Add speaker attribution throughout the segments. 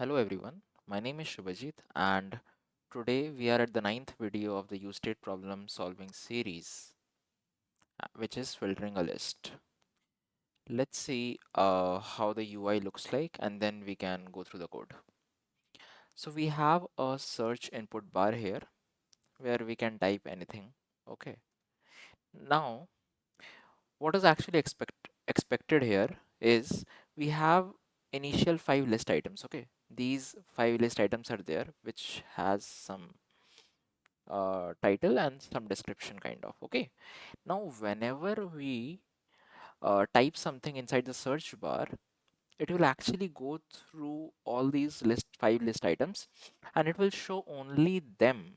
Speaker 1: Hello everyone, my name is Shubhajit and today we are at the ninth video of the useState problem solving series, which is filtering a list. Let's see how the UI looks like and then we can go through the code. So we have a search input bar here where we can type anything. Okay. Now, what is actually expected here is we have initial 5 list items. Okay. These 5 list items are there, which has some title and some description kind of. Okay, now whenever we type something inside the search bar, it will actually go through all these 5 list items and it will show only them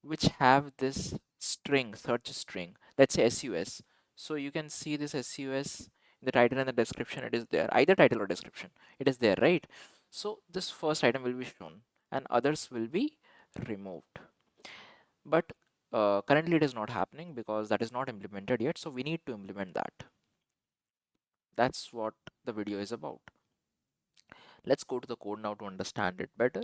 Speaker 1: which have this string, search string, let's say sus. So you can see this sus in the title and the description. It is there, either title or description, it is there, right? So this first item will be shown and others will be removed. But currently it is not happening because that is not implemented yet, so we need to implement that. That's what the video is about. Let's go to the code now to understand it better.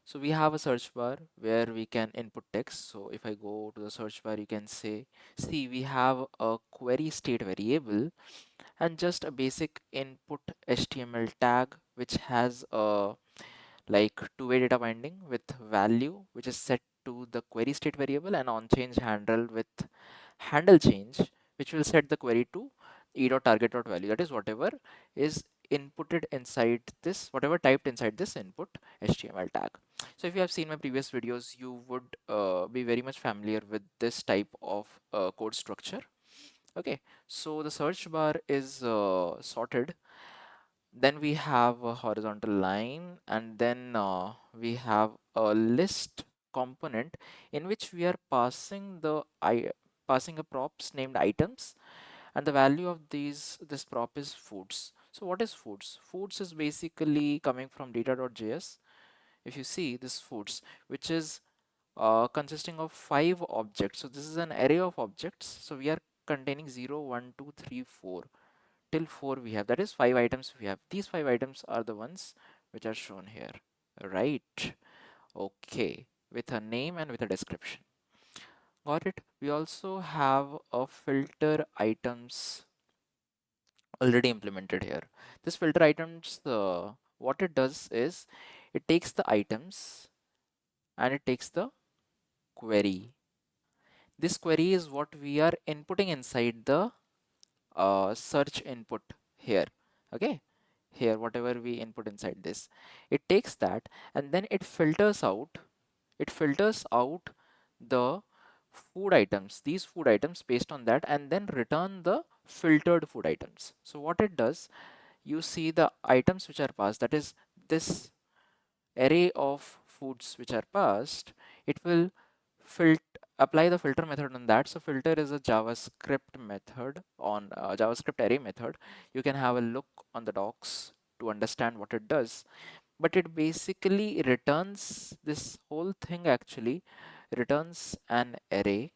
Speaker 1: So we have a search bar where we can input text. So if I go to the search bar, you can see we have a query state variable and just a basic input HTML tag which has a like two-way data binding with value which is set to the query state variable and on change handle with handle change which will set the query to e.target.value, that is whatever is inputted inside this, whatever typed inside this input HTML tag. So if you have seen my previous videos, you would be very much familiar with this type of code structure. Okay, so the search bar is sorted. Then we have a horizontal line and then we have a list component in which we are passing a props named items, and the value of this prop is foods. So what is foods? Foods is basically coming from data.js. If you see this foods, which is consisting of 5 objects, so this is an array of objects, so we are containing 0 1 2 3 4 till 4 we have, that is 5 items we have. These 5 items are the ones which are shown here, right? Okay, with a name and with a description. Got it. We also have a filter items already implemented here. This filter items, what it does is it takes the items and it takes the query. This query is what we are inputting inside the search input here. Okay, here whatever we input inside this, it takes that and then it filters out the food items, these food items based on that, and then return the filtered food items. So what it does, you see the items which are passed, that is this array of foods which are passed, it will apply the filter method on that. So filter is a JavaScript method on JavaScript array method. You can have a look on the docs to understand what it does, but it basically returns, this whole thing actually returns an array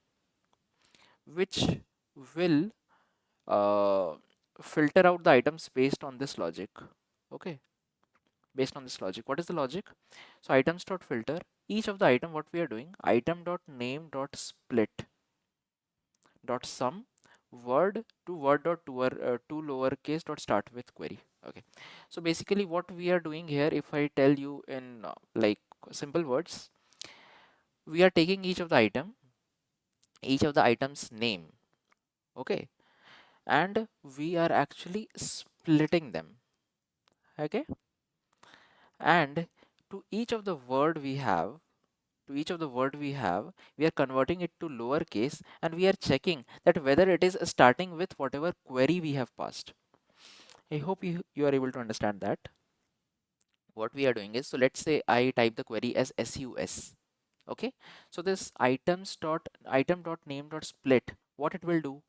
Speaker 1: which will uh, filter out the items based on this logic. Okay, based on this logic. What is the logic? So items dot filter, each of the item, what we are doing, item dot name dot split dot sum word dot to lowercase dot start with query. Okay, so basically what we are doing here, if I tell you in like simple words, we are taking each of the items name, okay, and we are actually splitting them. Okay, and to each of the word we have we are converting it to lowercase and we are checking that whether it is starting with whatever query we have passed. I hope you are able to understand that. What we are doing is, so let's say I type the query as sus. Okay, so this item dot name dot split, what it will do,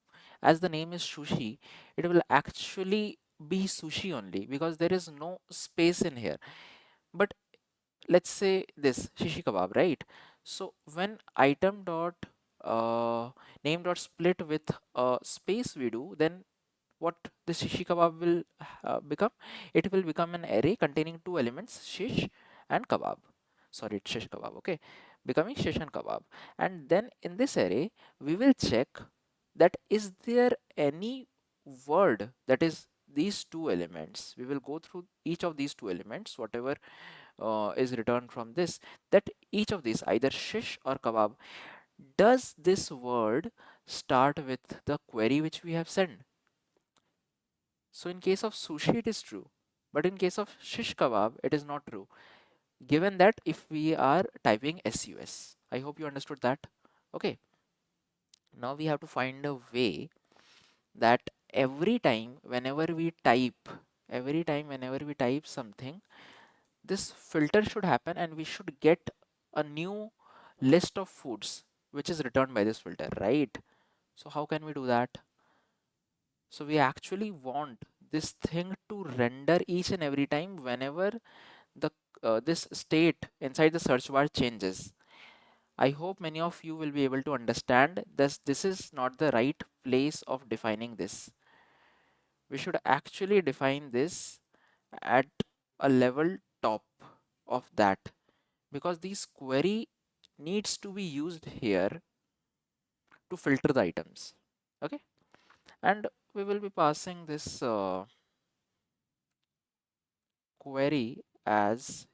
Speaker 1: as the name is sushi, it will actually be sushi only because there is no space in here. But let's say this shishi kebab, right? So when item dot name dot split with space we do, then what the shishi kebab will become? It will become an array containing two elements, shish and kebab. Sorry, it's shish kebab, okay? Becoming shish and kebab. And then in this array, we will check that is there any word that is these two elements. We will go through each of these two elements, whatever is returned from this, that each of these, either shish or kebab, does this word start with the query which we have sent? So in case of sushi, it is true, but in case of shish kebab, it is not true. Given that if we are typing sus, I hope you understood that. Okay, now we have to find a way that every time whenever we type something, this filter should happen and we should get a new list of foods which is returned by this filter, right? So how can we do that? So we actually want this thing to render each and every time whenever the this state inside the search bar changes. I hope many of you will be able to understand this is not the right place of defining this. We should actually define this at a level top of that, because this query needs to be used here to filter the items. Okay, and we will be passing this query as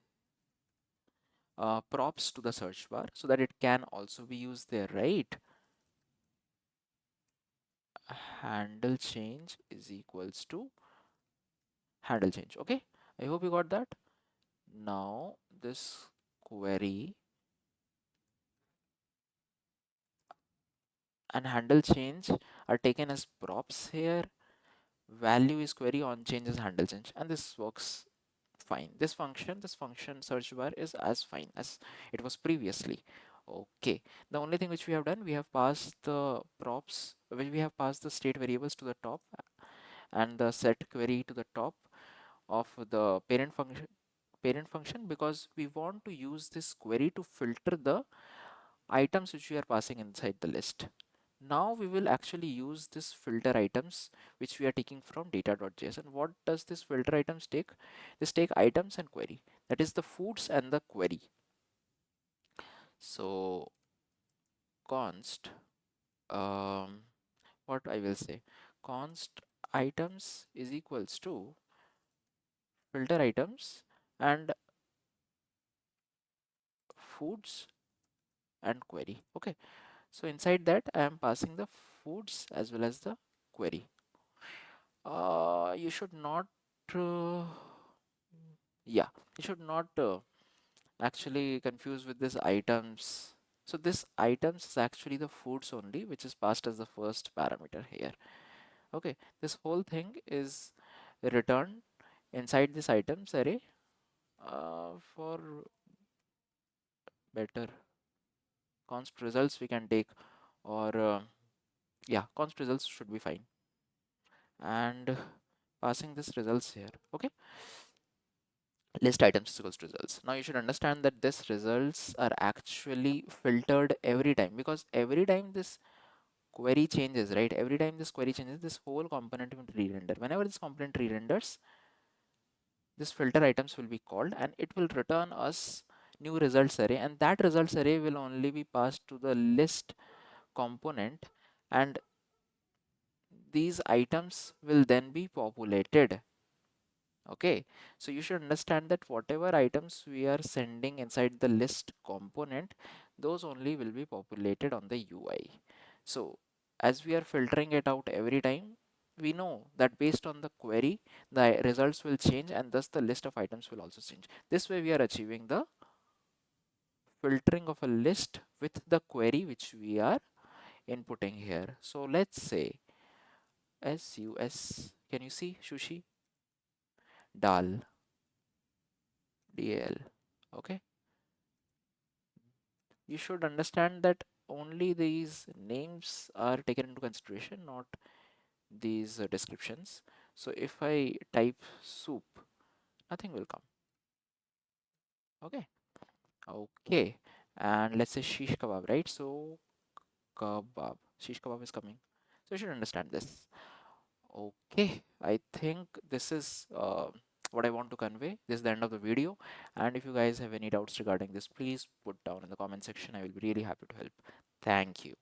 Speaker 1: props to the search bar so that it can also be used there, right? Handle change is equals to handle change. Okay, I hope you got that. Now this query and handle change are taken as props here. Value is query, on change is handle change, and this works fine. This function search bar is as fine as it was previously. Okay, the only thing which we have done, we have passed the props, we have passed the state variables to the top and the set query to the top of the parent function, because we want to use this query to filter the items which we are passing inside the list. Now we will actually use this filter items which we are taking from data.js. And what does this filter items take? This take items and query, that is the foods and the query. So const what I will say, const items is equals to filter items and foods and query. Okay, so inside that I am passing the foods as well as the query. You should not uh, yeah, you should not actually confuse with this items. So this items is actually the foods only, which is passed as the first parameter here. Okay, this whole thing is returned inside this items array. For better const results we can take, or yeah, const results should be fine, and passing this results here. Okay, list items is equals to results. Now you should understand that this results are actually filtered every time, because every time this query changes, right? Every time this query changes, this whole component will re-render. Whenever this component re-renders, this filter items will be called and it will return us new results array, and that results array will only be passed to the list component, and these items will then be populated. Okay, so you should understand that whatever items we are sending inside the list component, those only will be populated on the UI. So as we are filtering it out every time, we know that based on the query, the results will change and thus the list of items will also change. This way we are achieving the filtering of a list with the query which we are inputting here. So let's say sus, can you see sushi, dal, dal, okay? You should understand that only these names are taken into consideration, not these descriptions. So if I type soup, nothing will come. Okay, okay, and let's say shish kebab, right? So kebab, shish kebab is coming, so you should understand this. Okay, I think this is what I want to convey. This is the end of the video. And if you guys have any doubts regarding this, please put down in the comment section. I will be really happy to help. Thank you.